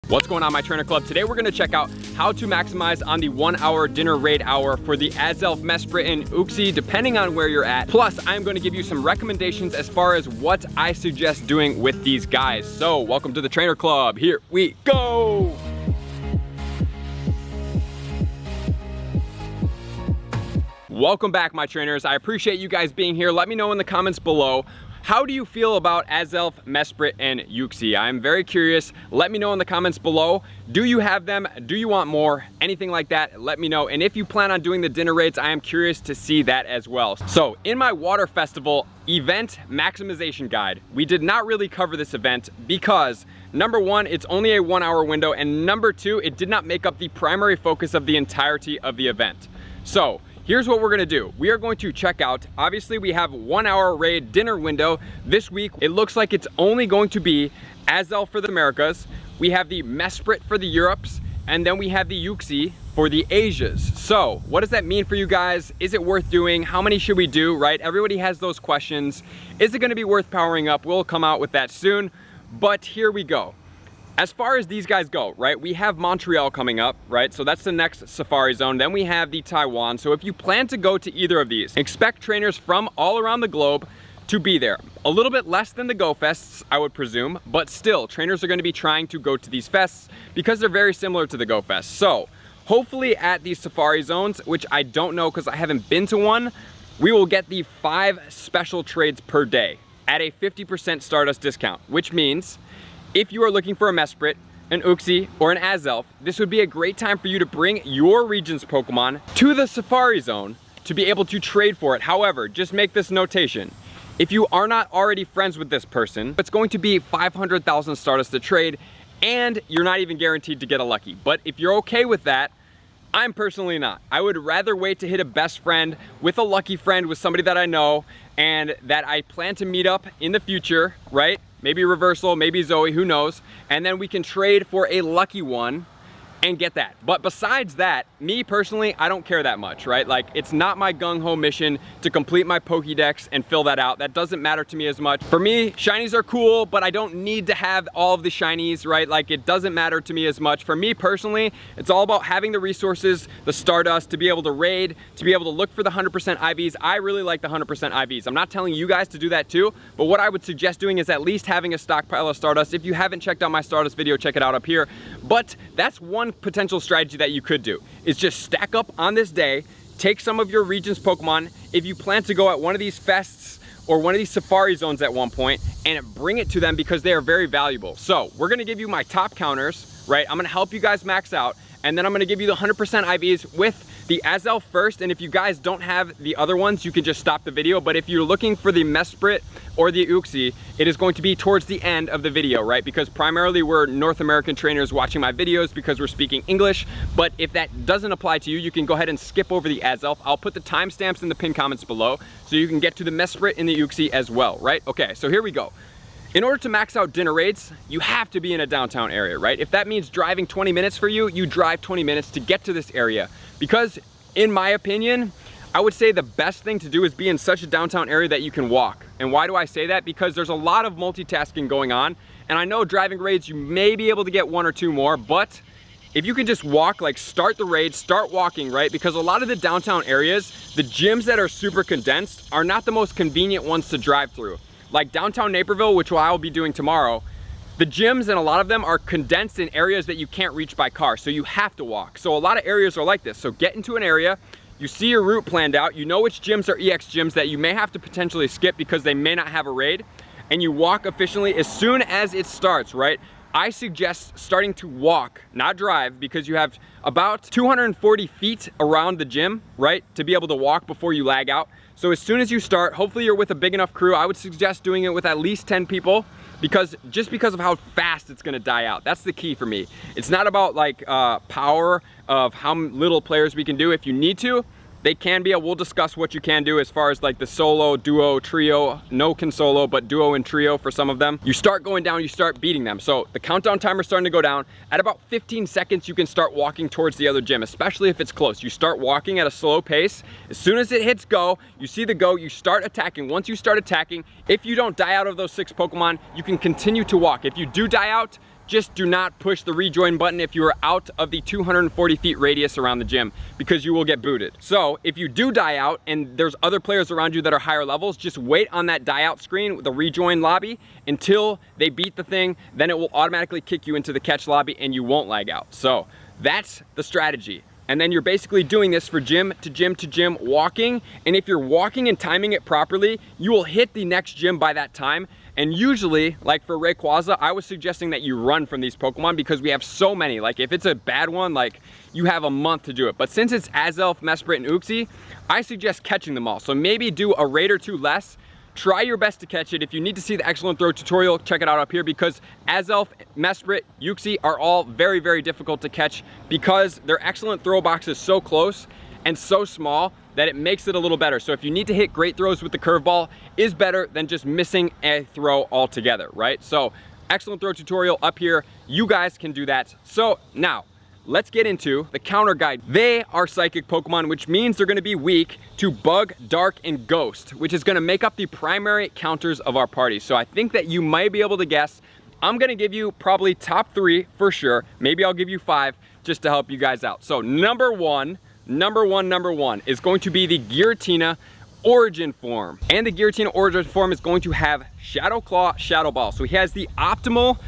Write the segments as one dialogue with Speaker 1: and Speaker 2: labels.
Speaker 1: What's going on, my trainer club? Today we're going to check out how to maximize on the 1 hour dinner raid hour for the Azelf, Mesprit, and Uxie, depending on where you're at. Plus, I'm going to give you some recommendations as far as what I suggest doing with these guys. So, welcome to the trainer club. Here we go. Welcome back, my trainers. I appreciate you guys being here. Let me know in the comments below. How do you feel about Azelf, Mesprit, and Uxie? I'm very curious. Let me know in the comments below. Do you have them? Do you want more? Anything like that, let me know. And if you plan on doing the dinner raids, I am curious to see that as well. So in my water festival event maximization guide, we did not really cover this event because number one, it's only a 1 hour window, and number two, it did not make up the primary focus of the entirety of the event. So here's what we're gonna do. We are going to check out, obviously we have 1 hour raid dinner window. This week, it looks like it's only going to be Azelf for the Americas. We have the Mesprit for the Europes, and then we have the Uxie for the Asias. So what does that mean for you guys? Is it worth doing? How many should we do, right? Everybody has those questions. Is it gonna be worth powering up? We'll come out with that soon, but here we go. As far as these guys go, right, we have Montreal coming up, right? So that's the next safari zone. Then we have the Taiwan. So if you plan to go to either of these, expect trainers from all around the globe to be there. A little bit less than the Go Fests, I would presume, but still, trainers are gonna be trying to go to these fests because they're very similar to the Go Fest. So hopefully at these safari zones, which I don't know because I haven't been to one, we will get the 5 special trades per day at a 50% Stardust discount, which means if you are looking for a Mesprit, an Uxie, or an Azelf, this would be a great time for you to bring your region's Pokemon to the Safari Zone to be able to trade for it. However, just make this notation. If you are not already friends with this person, it's going to be 500,000 Stardust to trade, and you're not even guaranteed to get a lucky. But if you're okay with that, I'm personally not. I would rather wait to hit a best friend with a lucky friend, with somebody that I know and that I plan to meet up in the future, right? Maybe Reversal, maybe Zoe, who knows? And then we can trade for a lucky one and get that. But besides that, me personally, I don't care that much, right? Like, it's not my gung-ho mission to complete my Pokédex and fill that out. That doesn't matter to me as much. For me, shinies are cool, but I don't need to have all of the shinies, right? Like, it doesn't matter to me as much. For me personally, it's all about having the resources, the Stardust, to be able to raid, to be able to look for the 100% IVs. I really like the 100% IVs. I'm not telling you guys to do that too, but what I would suggest doing is at least having a stockpile of Stardust. If you haven't checked out my Stardust video, check it out up here. But that's one potential strategy that you could do, is just stack up on this day, take some of your region's Pokemon, if you plan to go at one of these fests or one of these safari zones at one point, and bring it to them because they are very valuable. So we're gonna give you my top counters, right? I'm gonna help you guys max out, and then I'm gonna give you the 100% IVs with the Azelf first, and if you guys don't have the other ones, you can just stop the video. But if you're looking for the Mesprit or the Uxie, it is going to be towards the end of the video, right? Because primarily we're North American trainers watching my videos because we're speaking English. But if that doesn't apply to you, you can go ahead and skip over the Azelf. I'll put the timestamps in the pinned comments below so you can get to the Mesprit and the Uxie as well, right? Okay, so here we go. In order to max out dinner raids, you have to be in a downtown area, right? If that means driving 20 minutes for you, you drive 20 minutes to get to this area. Because in my opinion, I would say the best thing to do is be in such a downtown area that you can walk. And why do I say that? Because there's a lot of multitasking going on. And I know driving raids, you may be able to get 1 or 2 more, but if you can just walk, like start the raid, start walking, right? Because a lot of the downtown areas, the gyms that are super condensed are not the most convenient ones to drive through. Like downtown Naperville, which I'll be doing tomorrow, the gyms and a lot of them are condensed in areas that you can't reach by car, so you have to walk. So a lot of areas are like this. So get into an area, you see your route planned out, you know which gyms are EX gyms that you may have to potentially skip because they may not have a raid, and you walk efficiently as soon as it starts, right? I suggest starting to walk, not drive, because you have about 240 feet around the gym, right, to be able to walk before you lag out. So as soon as you start, hopefully you're with a big enough crew. I would suggest doing it with at least 10 people, because of how fast it's gonna die out. That's the key for me. It's not about like power of how little players we can do. If you need to, they can be. We'll discuss what you can do as far as like the solo, duo, trio. No can solo, but duo and trio for some of them. You start going down, you start beating them. So the countdown timer is starting to go down. At about 15 seconds, you can start walking towards the other gym, especially if it's close. You start walking at a slow pace. As soon as it hits go, you see the go, you start attacking. Once you start attacking, if you don't die out of those 6 Pokemon, you can continue to walk. If you do die out, just do not push the rejoin button if you are out of the 240 feet radius around the gym, because you will get booted. So if you do die out and there's other players around you that are higher levels, just wait on that die out screen with the rejoin lobby until they beat the thing. Then it will automatically kick you into the catch lobby and you won't lag out. So that's the strategy. And then you're basically doing this for gym to gym to gym, walking. And if you're walking and timing it properly, you will hit the next gym by that time. And usually, like for Rayquaza, I was suggesting that you run from these Pokemon because we have so many. Like if it's a bad one, like you have a month to do it. But since it's Azelf, Mesprit, and Uxie, I suggest catching them all. So maybe do a raid or two less. Try your best to catch it. If you need to see the excellent throw tutorial, check it out up here, because Azelf, Mesprit, Uxie are all very, very difficult to catch because their excellent throw box is so close and so small that it makes it a little better. So if you need to hit great throws with the curveball, is better than just missing a throw altogether, right? So excellent throw tutorial up here. You guys can do that. So now, let's get into the counter guide. They are psychic Pokemon, which means they're gonna be weak to Bug, Dark, and Ghost, which is gonna make up the primary counters of our party. So I think that you might be able to guess. I'm gonna give you probably top 3 for sure. Maybe I'll give you 5 just to help you guys out. So number one is going to be the Giratina Origin form. And the Giratina Origin form is going to have Shadow Claw, Shadow Ball. So he has the optimal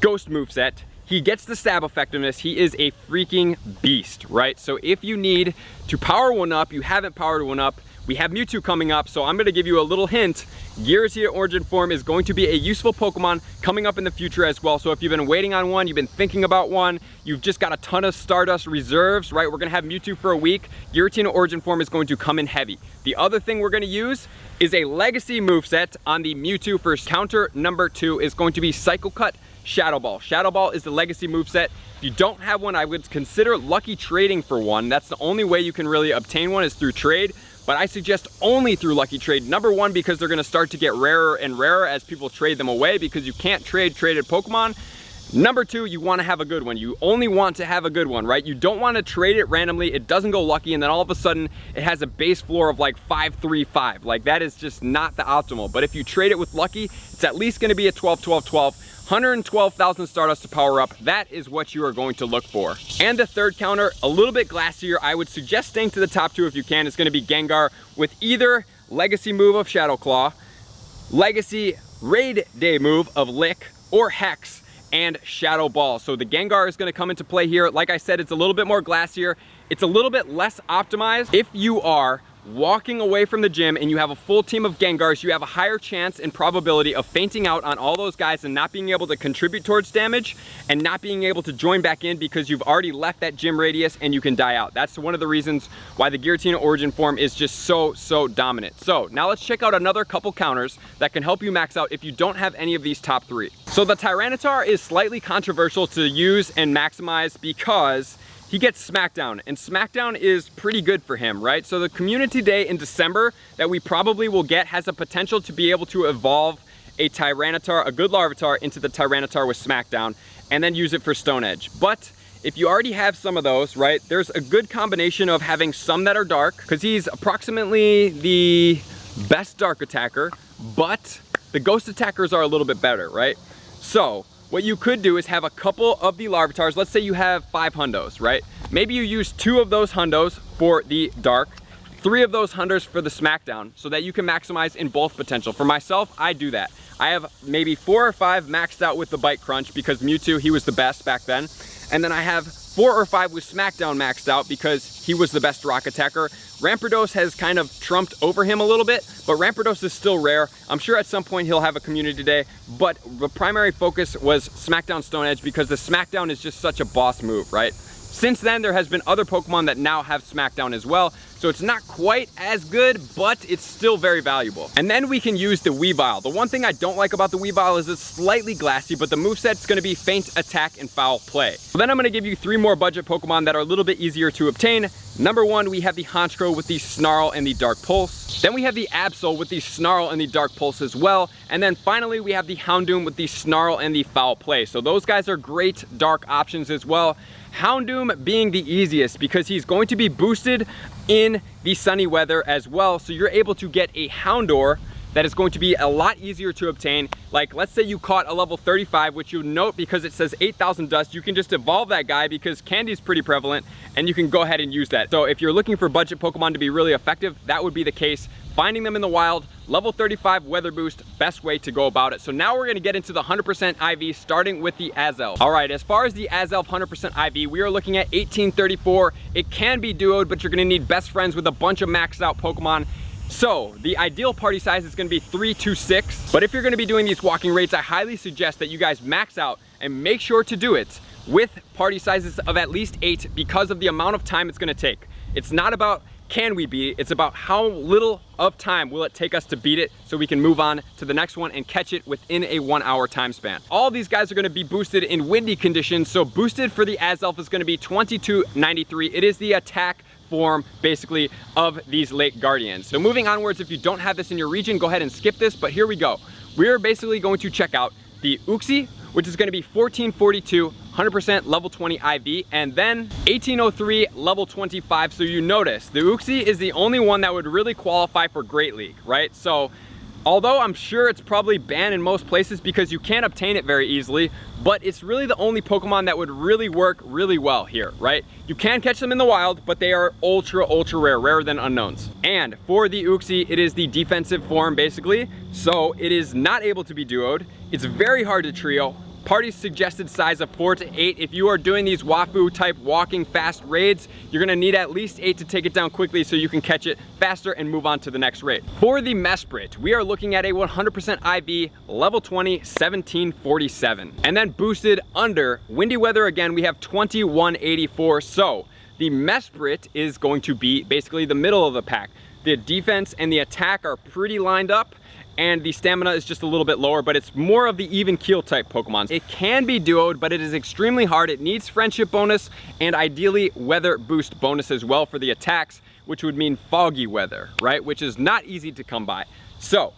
Speaker 1: Ghost moveset. He gets the stab effectiveness. He is a freaking beast, right? So if you need to power one up, you haven't powered one up, we have Mewtwo coming up, so I'm gonna give you a little hint. Giratina Origin form is going to be a useful Pokemon coming up in the future as well. So if you've been waiting on one, you've been thinking about one, you've just got a ton of Stardust reserves, right? We're gonna have Mewtwo for a week. Giratina Origin form is going to come in heavy. The other thing we're gonna use is a legacy moveset on the Mewtwo for counter number 2 is going to be Psycho Cut, Shadow Ball. Shadow Ball is the legacy moveset. If you don't have one, I would consider lucky trading for one. That's the only way you can really obtain one, is through trade. But I suggest only through lucky trade. Number 1, because they're gonna start to get rarer and rarer as people trade them away, because you can't trade traded Pokemon. Number 2, you wanna have a good one. You only want to have a good one, right? You don't wanna trade it randomly, it doesn't go lucky, and then all of a sudden, it has a base floor of like 5-3-5. Like that is just not the optimal. But if you trade it with lucky, it's at least gonna be a 12-12-12. 112,000 Stardust to power up. That is what you are going to look for. And the third counter, a little bit glassier. I would suggest staying to the top 2 if you can. It's gonna be Gengar with either legacy move of Shadow Claw, legacy raid day move of Lick, or Hex and Shadow Ball. So the Gengar is gonna come into play here. Like I said, it's a little bit more glassier. It's a little bit less optimized. If you are walking away from the gym and you have a full team of Gengars, you have a higher chance and probability of fainting out on all those guys and not being able to contribute towards damage and not being able to join back in because you've already left that gym radius and you can die out. That's one of the reasons why the Giratina Origin form is just so dominant. So now let's check out another couple counters that can help you max out if you don't have any of these top 3. So the Tyranitar is slightly controversial to use and maximize because he gets Smackdown, and Smackdown is pretty good for him, right? So the Community Day in December that we probably will get has a potential to be able to evolve a Tyranitar, a good Larvitar, into the Tyranitar with Smackdown, and then use it for Stone Edge. But if you already have some of those, right, there's a good combination of having some that are dark, because he's approximately the best dark attacker, but the ghost attackers are a little bit better, right? So what you could do is have a couple of the Larvitars. Let's say you have 5 hundos, right? Maybe you use 2 of those hundos for the dark, 3 of those hundos for the Smackdown, so that you can maximize in both potential. For myself, I do that. I have maybe 4 or 5 maxed out with the Bite Crunch because Mewtwo, he was the best back then. And then I have 4 or 5 with Smackdown maxed out because he was the best rock attacker. Rampardos has kind of trumped over him a little bit, but Rampardos is still rare. I'm sure at some point he'll have a Community Day, but the primary focus was Smackdown Stone Edge because the Smackdown is just such a boss move, right? Since then, there has been other Pokemon that now have Smackdown as well, so it's not quite as good, but it's still very valuable. And then we can use the Weavile. The one thing I don't like about the Weavile is it's slightly glassy, but the moveset's gonna be Feint, Attack, and Foul Play. So then I'm gonna give you 3 more budget Pokemon that are a little bit easier to obtain. Number 1, we have the Honchkrow with the Snarl and the Dark Pulse. Then we have the Absol with the Snarl and the Dark Pulse as well. And then finally, we have the Houndoom with the Snarl and the Foul Play. So those guys are great dark options as well. Houndoom being the easiest because he's going to be boosted in the sunny weather as well. So you're able to get a Houndour that is going to be a lot easier to obtain. Like, let's say you caught a level 35, which you'll note because it says 8,000 dust, you can just evolve that guy because candy is pretty prevalent and you can go ahead and use that. So if you're looking for budget Pokemon to be really effective, that would be the case. Finding them in the wild, level 35 weather boost, best way to go about it. So now we're gonna get into the 100% IV, starting with the Azelf. All right, as far as the Azelf 100% IV, we are looking at 1834. It can be duoed, but you're gonna need best friends with a bunch of maxed out Pokemon. So the ideal party size is gonna be 3 to 6. But if you're gonna be doing these walking raids, I highly suggest that you guys max out and make sure to do it with party sizes of at least 8 because of the amount of time it's gonna take. It's not about can we beat it, it's about how little of time will it take us to beat it so we can move on to the next one and catch it within a 1 hour time span. All these guys are gonna be boosted in windy conditions, so boosted for the Azelf is gonna be 2293. It is the attack form basically of these lake guardians. So moving onwards, if you don't have this in your region, go ahead and skip this, but here we go. We're basically going to check out the Uxie, which is gonna be 1442, 100% level 20 IV, and then 1803 level 25. So you notice the Uxie is the only one that would really qualify for Great League, right? So although I'm sure it's probably banned in most places because you can't obtain it very easily, but it's really the only Pokemon that would really work really well here, right? You can catch them in the wild, but they are ultra rare, rarer than unknowns. And for the Uxie, it is the defensive form basically, so it is not able to be duoed. It's very hard to trio. Party's suggested size of 4 to 8. If you are doing these Wafu type walking fast raids, you're gonna need at least 8 to take it down quickly so you can catch it faster and move on to the next raid. For the Mesprit, we are looking at a 100% IV, level 20, 1747. And then boosted under windy weather again, we have 2184. So the Mesprit is going to be basically the middle of the pack. The defense and the attack are pretty lined up, and the stamina is just a little bit lower, but it's more of the even keel type Pokemon. It can be duoed, but it is extremely hard. It needs friendship bonus and ideally weather boost bonus as well for the attacks, which would mean foggy weather, right? Which is not easy to come by. So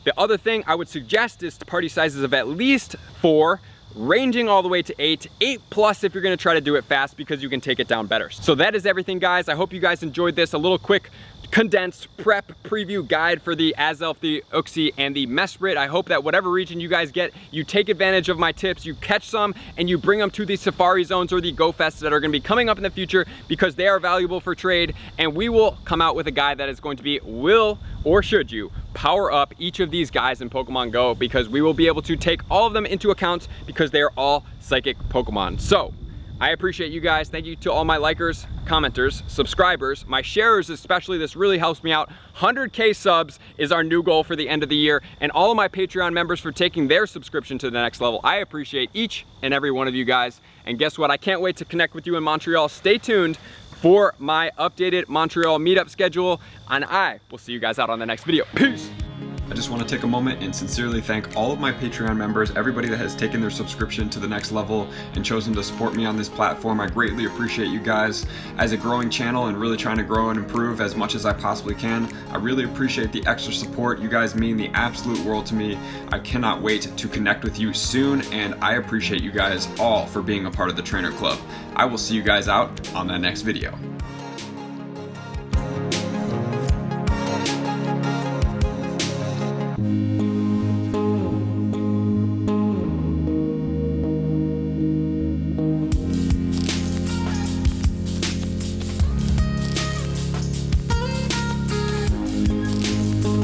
Speaker 1: the other thing I would suggest is party sizes of at least 4, ranging all the way to 8 plus if you're gonna try to do it fast because you can take it down better. So that is everything, guys. I hope you guys enjoyed this, a little quick condensed prep preview guide for the Azelf, the Uxie, and the Mesprit. I hope that whatever region you guys get, you take advantage of my tips, you catch some, and you bring them to the safari zones or the Go Fests that are gonna be coming up in the future because they are valuable for trade, and we will come out with a guide that is going to be will or should you power up each of these guys in Pokemon Go, because we will be able to take all of them into account because they are all psychic Pokemon. So I appreciate you guys. Thank you to all my likers, commenters, subscribers, my sharers especially. This really helps me out. 100K subs is our new goal for the end of the year, and all of my Patreon members for taking their subscription to the next level. I appreciate each and every one of you guys. And guess what? I can't wait to connect with you in Montreal. Stay tuned for my updated Montreal meetup schedule, and I will see you guys out on the next video. Peace.
Speaker 2: I just want to take a moment and sincerely thank all of my Patreon members, everybody that has taken their subscription to the next level and chosen to support me on this platform. I greatly appreciate you guys. As a growing channel and really trying to grow and improve as much as I possibly can, I really appreciate the extra support. You guys mean the absolute world to me. I cannot wait to connect with you soon, and I appreciate you guys all for being a part of the Trainer Club. I will see you guys out on the next video.